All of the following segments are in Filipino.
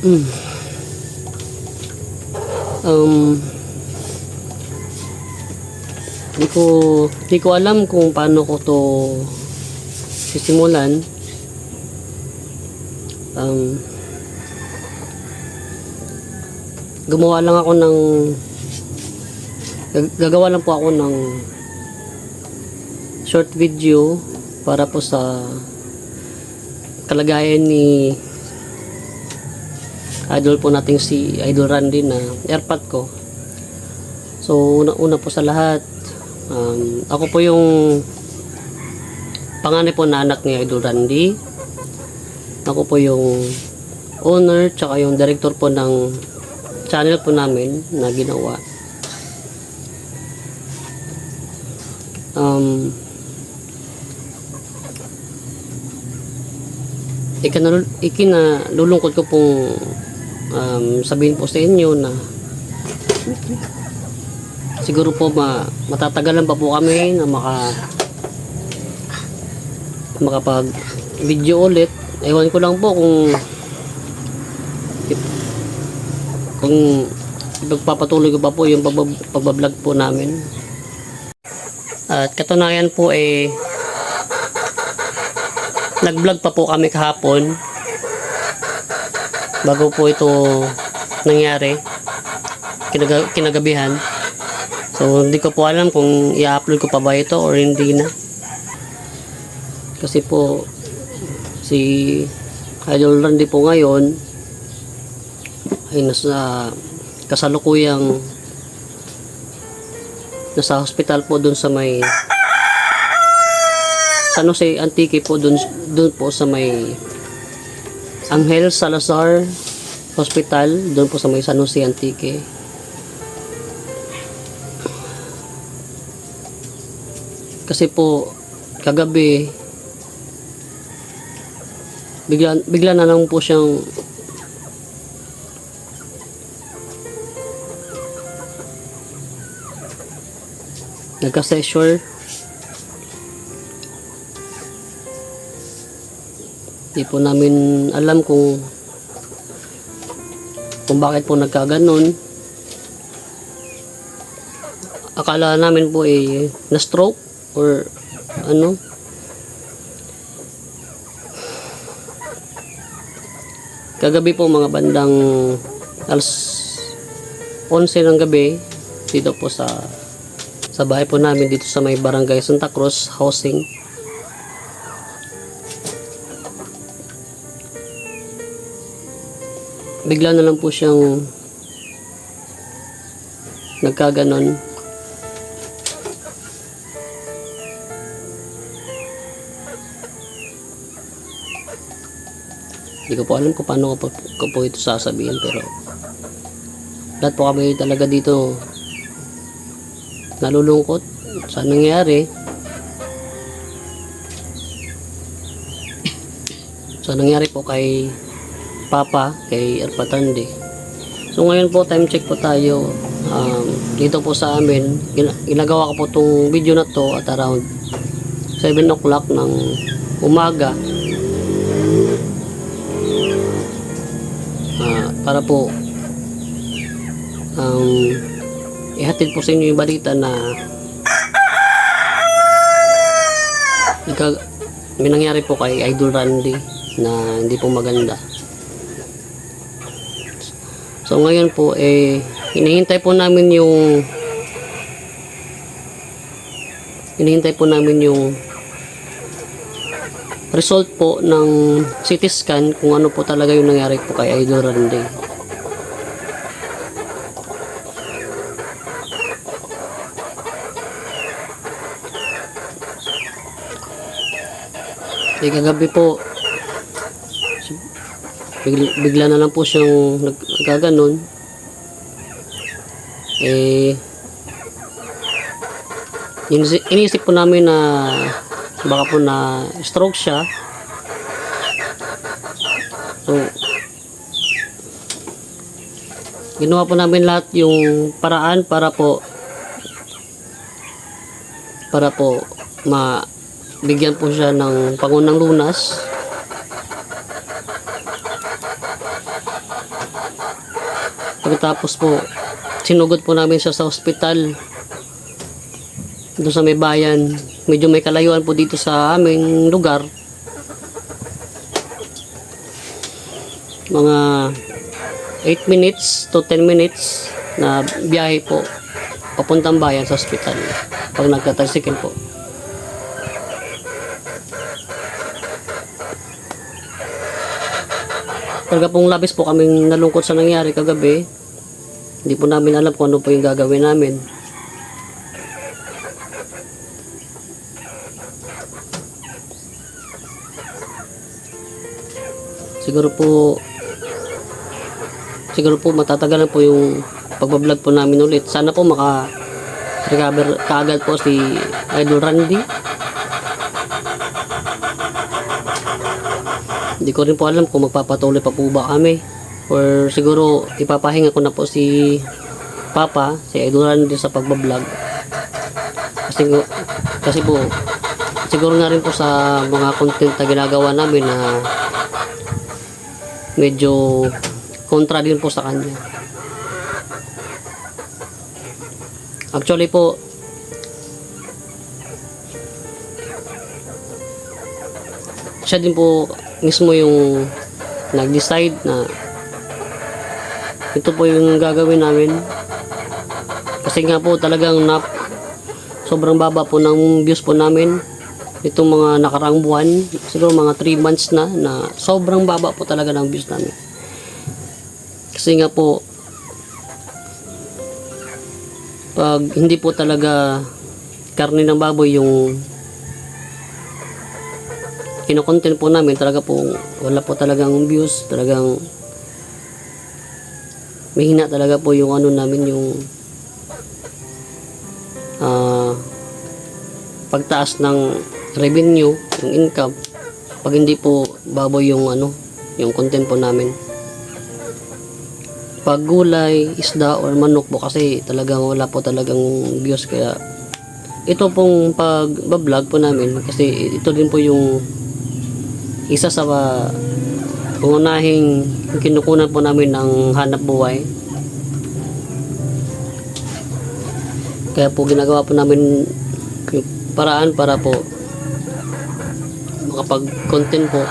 Mm. Um, di ko alam kung paano ko to sisimulan. Gumawa lang ako ng gagawa lang po ako ng short video para po sa kalagayan ni idol po nating si Idol Randy na airpot ko. So una po sa lahat, ako po yung panganay po na anak ni Idol Randy. Ako po yung owner tsaka yung director po ng channel po namin na ginawa. Ikinalulungkot ko pong sabihin po sa inyo na siguro po matatagalan pa po kami na makapag video ulit. Ewan ko lang po kung ipagpapatuloy ko pa po yung pagbablog po namin. At katunayan po nag-vlog pa po kami kahapon bago po ito nangyari kinagabihan. So hindi ko po alam kung i-upload ko pa ba ito or hindi na, kasi po si Idol Randy po ngayon ay nasa kasalukuyang nasa hospital po dun sa may San Jose Antique po, dun po sa may Angel Salazar Hospital, dun po sa may San Jose Antique. Kasi po kagabi bigla na lang po siyang nagka-seizure. Di po namin alam kung bakit po nagkaganon. Akala namin po na stroke or ano. Kagabi po mga bandang alas 11 ng gabi dito po sa bahay po namin dito sa may Barangay Santa Cruz Housing. Bigla na lang po siyang nagkaganon. Hindi ko po alam kung paano ko po ito sasabihin, pero lahat po kami talaga dito nalulungkot sa nangyari. Sa nangyari po kay Papa, kay Airpot Randy. So ngayon po time check po tayo. Dito po sa amin ginagawa ko po tong video na to at around 7 o'clock ng umaga, para po ihatid po sa inyo yung balita na may nangyari po kay Idol Randy na hindi po maganda. So ngayon po hinihintay po namin yung result po ng CT scan kung ano po talaga yung nangyari po kay Idol Randy. Kagabi po bigla na lang po siyang nagkaganon. Inisip po namin na baka po na stroke siya. So ginawa po namin lahat yung paraan para po bigyan po siya ng pangunang lunas. Pagkatapos po, sinugod po namin siya sa ospital doon sa may bayan. Medyo may kalayuan po dito sa aming lugar. Mga 8 minutes to 10 minutes na biyahe po papuntang bayan sa ospital pag nagtatricycle po. Talaga pong labis po kaming nalungkot sa nangyari kagabi. Hindi po namin alam kung ano po yung gagawin namin. Siguro po matatagalan po yung pagbablog po namin ulit. Sana po maka-recover kaagad po si Idol Randy. Hindi ko rin po alam kung magpapatuloy pa po ba kami, or siguro ipapahinga ko na po si Papa, si Idol Randy sa pagbablog. Kasi po siguro nga rin po sa mga content na ginagawa namin na medyo kontra din po sa kanya. Actually po, siya din po mismo yung nag-decide na ito po yung gagawin namin. Kasi nga po talagang sobrang baba po ng views po namin itong mga nakaraang buwan. Siguro mga 3 months na sobrang baba po talaga ng views namin. Kasi nga po, pag hindi po talaga karne ng baboy yung kino-content po namin, talaga po wala po talagang views, talagang mahina talaga po yung ano namin, yung pagtaas ng revenue, yung income, pag hindi po baboy yung yung content po namin. Pag gulay, isda or manok po, kasi talagang wala po talagang views. Kaya ito pong pag-vlog po namin, kasi ito din po yung isa sa pangunahing kinukunan po namin ng hanap buhay. Kaya po ginagawa po namin yung paraan para po makapag-content po,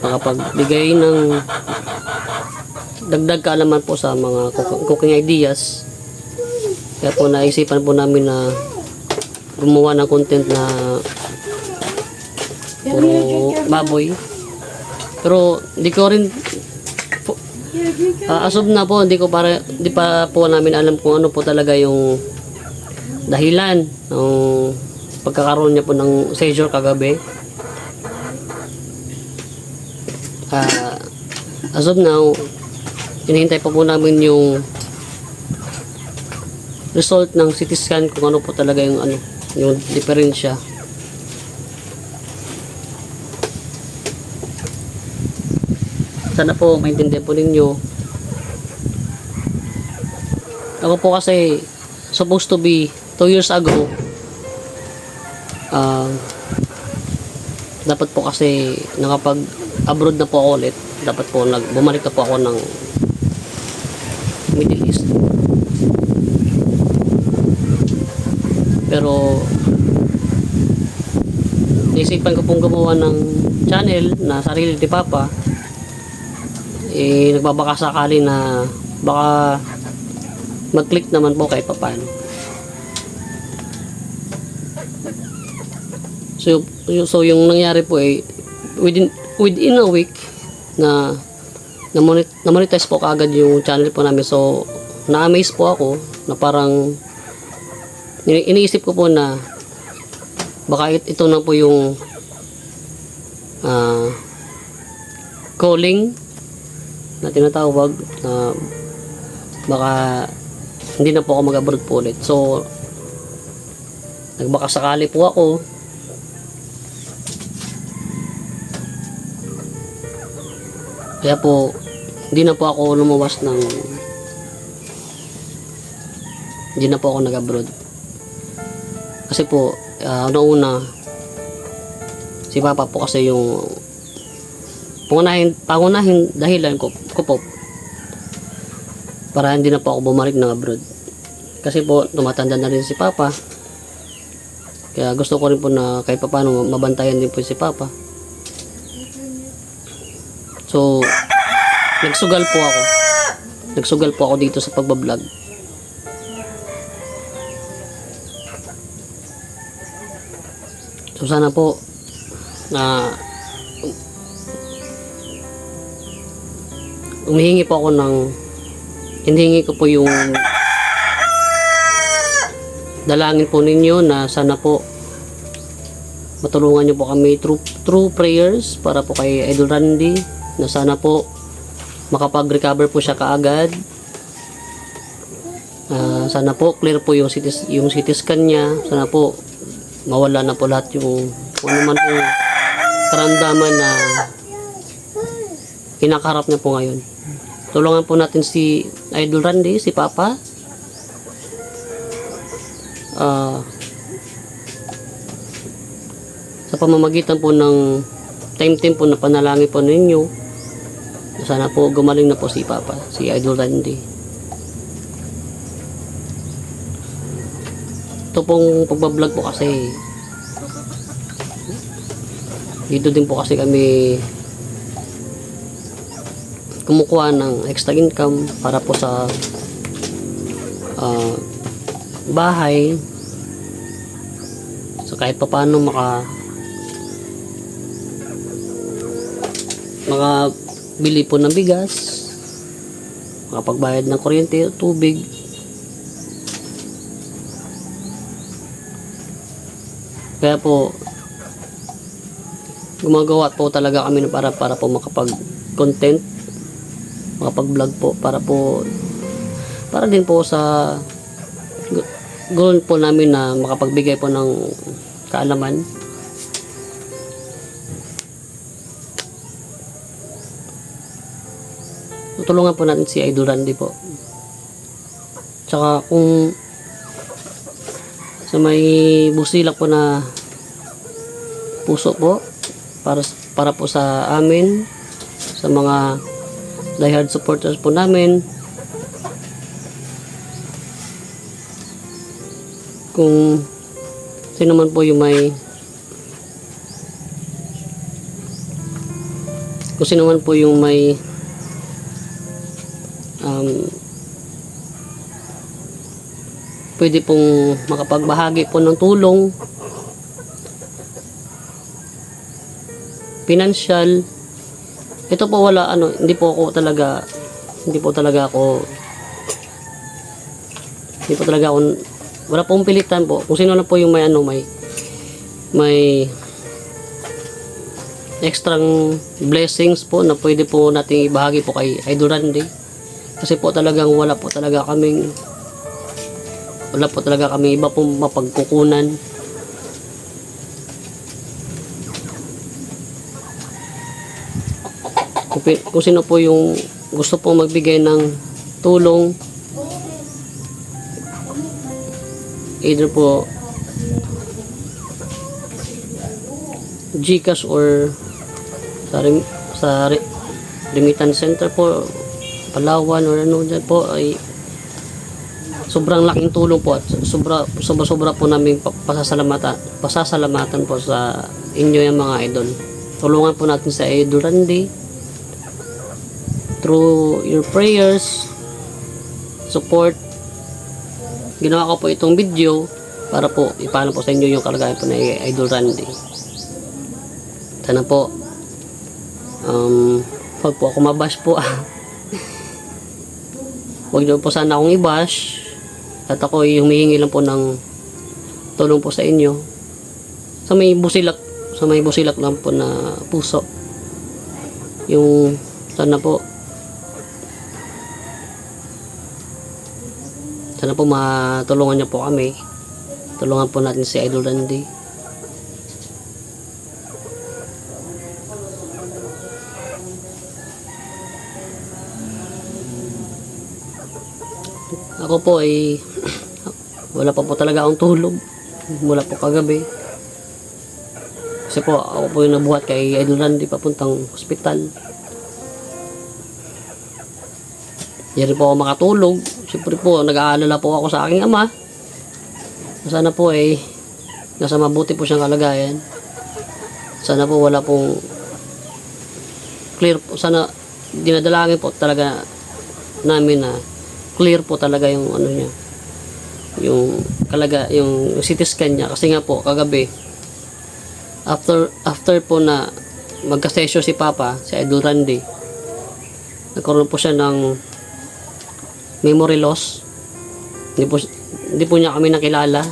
makapagbigay ng dagdag kaalaman po sa mga cooking ideas. Kaya po naisipan po namin na gumawa ng content na puro baboy. Pero di ko rin as of na po, di pa po namin alam kung ano po talaga yung dahilan ng pagkakaroon niya po ng seizure kagabi. As of now, hinihintay pa po namin yung result ng CT scan kung ano po talaga yung yung diferensya. Sana po maintindihan po ninyo. Ako po kasi supposed to be 2 years ago, dapat po kasi nakapag abroad na po ako ulit. Dapat po bumalik na po ako ng Middle East. Pero naisipan ko pong gumawa ng channel na sarili ni Papa. Nagbabaka sakali na baka mag-click naman po kahit papaano. So yung nangyari po within a week na monetize po kaagad yung channel po namin. So na-amaze po ako na parang iniisip ko po na baka ito na po yung calling na tinatawag, na baka hindi na po ako mag-abroad po ulit. So nagbaka sakali po ako. Kaya po hindi na po ako lumuwas hindi na po ako nag-abroad. Kasi po, una si Papa po kasi yung pangunahing dahilan ko po para hindi na po ako bumalik ng abroad. Kasi po tumatanda na rin si Papa. Kaya gusto ko rin po na kahit paano mabantayan din po si Papa. So, nagsugal po ako dito sa pagbablog. So, sana po na humihingi po ako hinihingi ko po yung dalangin po ninyo na sana po matulungan nyo po kami through prayers para po kay Idol Randy, na sana po makapag-recover po siya kaagad. Sana po clear po yung CT scan niya. Sana po mawala na po lahat yung kung ano man po karamdaman na kinakaharap niya po ngayon. Tulungan po natin si Idol Randy, si Papa. Sa pamamagitan po ng time po na panalangin po ninyo, sana po gumaling na po si Papa, si Idol Randy. Ito pong pagbablog po kasi dito din po kasi kami kumukuha ng extra income para po sa bahay. So kahit pa paano makabili po ng bigas, makapagbayad ng kuryente, tubig. Kaya po gumagawa po talaga kami para po makapag-content, makapag-vlog po para din po sa goal po namin na makapagbigay po ng kaalaman. Tulungan po natin si Idol Randy po. Tsaka kung sa may busilak po na puso po para po sa amin, sa mga diehard supporters po namin, kung sino man po yung may pwede pong makapagbahagi po ng tulong financial. Ito po hindi po talaga ako wala pong pilitan po. Kung sino na po yung may extrang blessings po na pwede po nating ibahagi po kay Idol Randy. Kasi po talagang wala po talaga kaming iba pong mapagkukunan. Kung sino po yung gusto pong magbigay ng tulong, either po GCash or sa remittance center po, Palawan or ano dyan po, ay sobrang laking tulong po at sobra po namin pasasalamatan po sa inyo yung mga idol. Tulungan po natin sa Idol Randy through your prayers, support. Ginawa ko po itong video para po ipaalam po sa inyo yung kalagayan po na Idol Randy. Sana po wag po ako mabash po. Wag niyo po sana akong i-bash, at ako humihingi lang po ng tulong po sa inyo sa may busilak lang po na puso. Yung sana po matulungan niyo po kami. Tulungan po natin si Idol Randy. Ako po ay wala pa po talaga akong tulog mula po kagabi. Kasi po, ako po yung nabuhat kay Idol Randy papuntang hospital. Hindi rin po ako makatulog. Siyempre po, nag-aalala po ako sa aking ama. Sana po nasa mabuti po siyang kalagayan. Sana po wala pong clear po. Sana dinadalangin po talaga namin na clear po talaga yung ano niya. Yung CT scan niya. Kasi nga po, kagabi, after po na magka-session si Papa, si Idol Randy, nagkaroon po siya ng memory loss. Hindi po niya kami nakilala.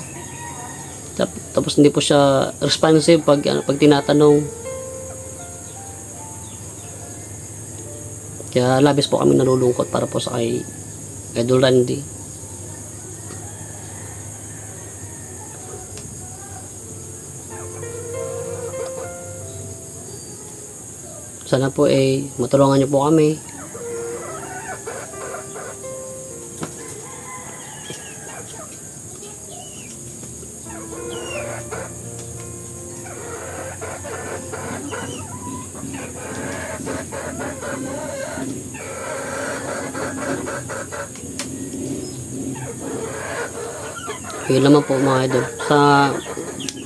Tapos hindi po siya responsive pag tinatanong. Kaya labis po kami nalulungkot para po sa kay Idol Randy. Sana po matulungan niyo po kami. Yun naman po mga idol.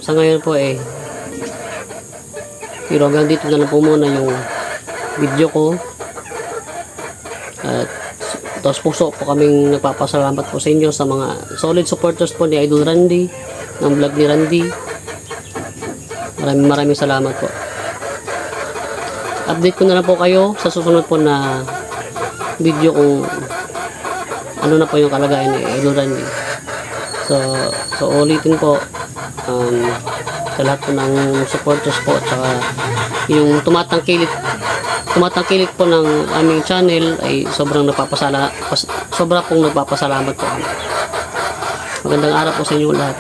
Sa ngayon po pero hanggang dito na lang po muna yung video ko. At tapos puso po kaming nagpapasalamat po sa inyo sa mga solid supporters po ni Idol Randy, ng vlog ni Randy. Maraming salamat po. Update ko na lang po kayo sa susunod po na video kung ano na po yung kalagayan ni Idol Randy. So ulitin po, sa lahat po ng supporters po at saka yung tumatangkilik po ng aming channel ay sobra pong nagpapasalamat po. Magandang araw po sa inyo lahat.